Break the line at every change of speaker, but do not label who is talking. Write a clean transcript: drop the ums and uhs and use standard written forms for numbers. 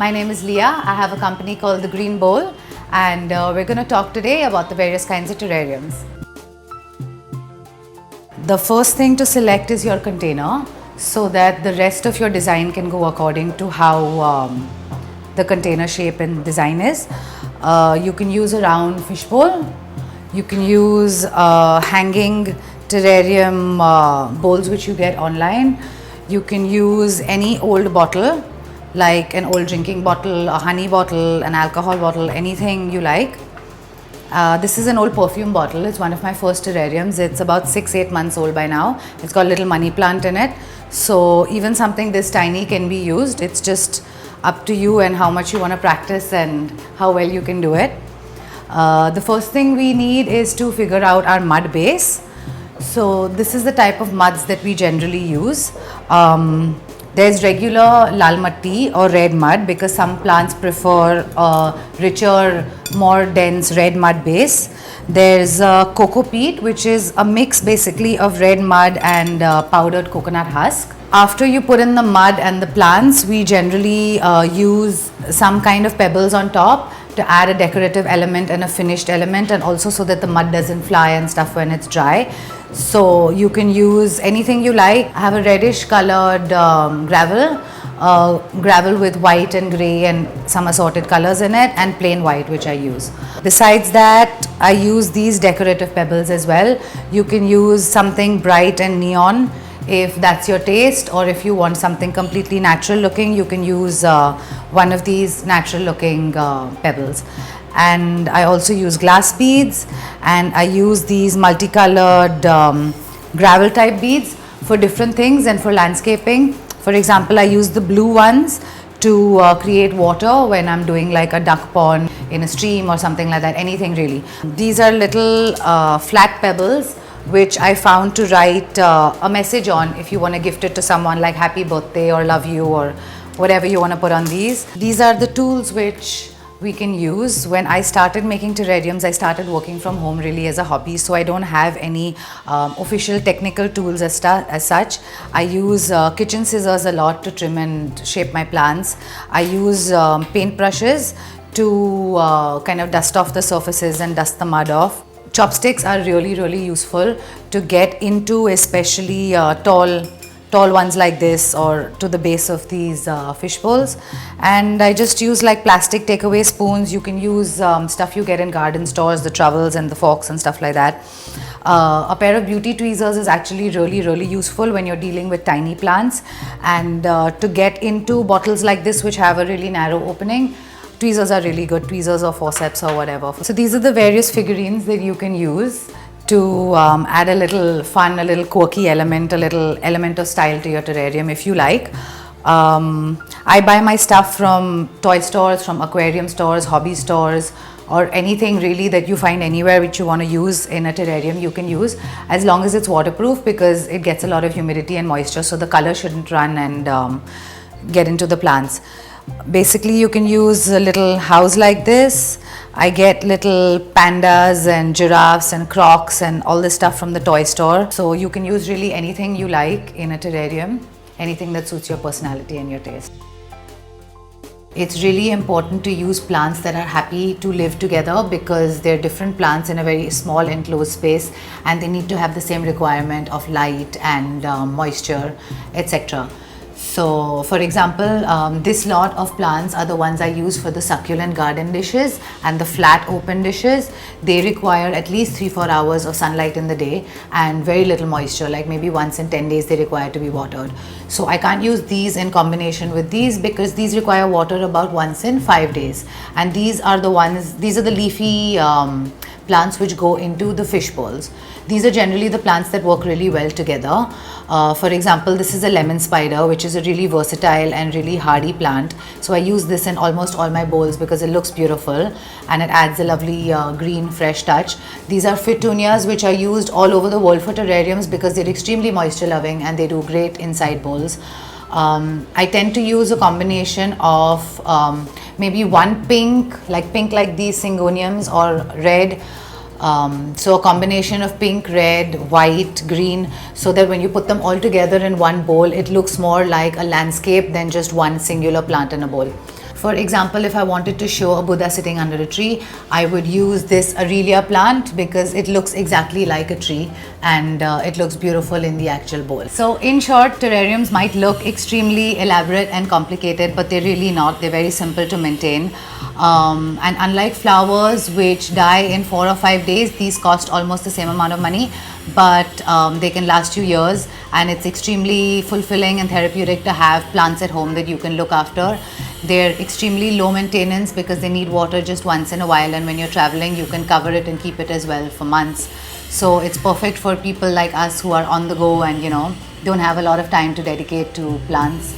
My name is Leah. I have a company called The Green Bowl, and we're going to talk today about the various kinds of terrariums. The first thing to select is your container so that the rest of your design can go according to how the container shape and design is. You can use a round fishbowl. You can use hanging terrarium bowls which you get online. You can use any old bottle, like an old drinking bottle, a honey bottle, an alcohol bottle, anything you like. This is an old perfume bottle. It's one of my first terrariums. It's about 6-8 months old by now. It's got a little money plant in it. So even something this tiny can be used. It's just up to you and how much you want to practice and how well you can do it. The first thing we need is to figure out our mud base. So this is the type of muds that we generally use. There's regular lal matti or red mud because some plants prefer a richer, more dense red mud base. There's coco peat, which is a mix basically of red mud and powdered coconut husk. After you put in the mud and the plants, we generally use some kind of pebbles on top to add a decorative element and a finished element, and also so that the mud doesn't fly and stuff when it's dry. So you can use anything you like. I have a reddish colored gravel with white and grey and some assorted colors in it, and plain white, which I use. Besides that, I use these decorative pebbles as well. You can use something bright and neon if that's your taste, or if you want something completely natural looking, you can use one of these natural looking pebbles. And I also use glass beads, and I use these multicolored gravel type beads for different things and for landscaping. For example, I use the blue ones to create water when I'm doing like a duck pond in a stream or something like that, anything really. These are little flat pebbles which I found to write a message on if you want to gift it to someone, like happy birthday or love you or whatever you want to put on these. These are the tools which we can use. When I started making terrariums, I started working from home really as a hobby, so I don't have any official technical tools as such. I use kitchen scissors a lot to trim and shape my plants. I use paint brushes to kind of dust off the surfaces and dust the mud off. Chopsticks are really useful to get into, especially tall ones like this, or to the base of these fish bowls. And I just use like plastic takeaway spoons. You can use stuff you get in garden stores, the trowels and the forks and stuff like that. A pair of beauty tweezers is actually really useful when you're dealing with tiny plants, and to get into bottles like this which have a really narrow opening, tweezers are really good, tweezers or forceps or whatever. So these are the various figurines that you can use to add a little fun, a little quirky element, a little element of style to your terrarium if you like. I buy my stuff from toy stores, from aquarium stores, hobby stores, or anything really that you find anywhere which you want to use in a terrarium, you can use, as long as it's waterproof, because it gets a lot of humidity and moisture, so the color shouldn't run and get into the plants. Basically, you can use a little house like this. I get little pandas and giraffes and crocs and all this stuff from the toy store. So you can use really anything you like in a terrarium, anything that suits your personality and your taste. It's really important to use plants that are happy to live together, because they're different plants in a very small enclosed space, and they need to have the same requirement of light and moisture, etc. So for example, this lot of plants are the ones I use for the succulent garden dishes and the flat open dishes. They require at least 3-4 hours of sunlight in the day and very little moisture, like maybe once in 10 days they require to be watered. So I can't use these in combination with these, because these require water about once in 5 days. And these are the leafy plants which go into the fish bowls. These are generally the plants that work really well together. For example, this is a lemon spider, which is a really versatile and really hardy plant. So I use this in almost all my bowls because it looks beautiful and it adds a lovely green, fresh touch. These are fitunias, which are used all over the world for terrariums because they're extremely moisture loving and they do great inside bowls. I tend to use a combination of maybe one pink like these syngoniums, or red. So a combination of pink, red, white, green, so that when you put them all together in one bowl, it looks more like a landscape than just one singular plant in a bowl. For example, if I wanted to show a Buddha sitting under a tree, I would use this Aurelia plant because it looks exactly like a tree, and it looks beautiful in the actual bowl. So in short, terrariums might look extremely elaborate and complicated, but they're really not. They're very simple to maintain. And unlike flowers which die in 4 or 5 days, these cost almost the same amount of money, but they can last you years, and it's extremely fulfilling and therapeutic to have plants at home that you can look after. They're extremely low maintenance because they need water just once in a while, and when you're traveling you can cover it and keep it as well for months. So it's perfect for people like us who are on the go and don't have a lot of time to dedicate to plants.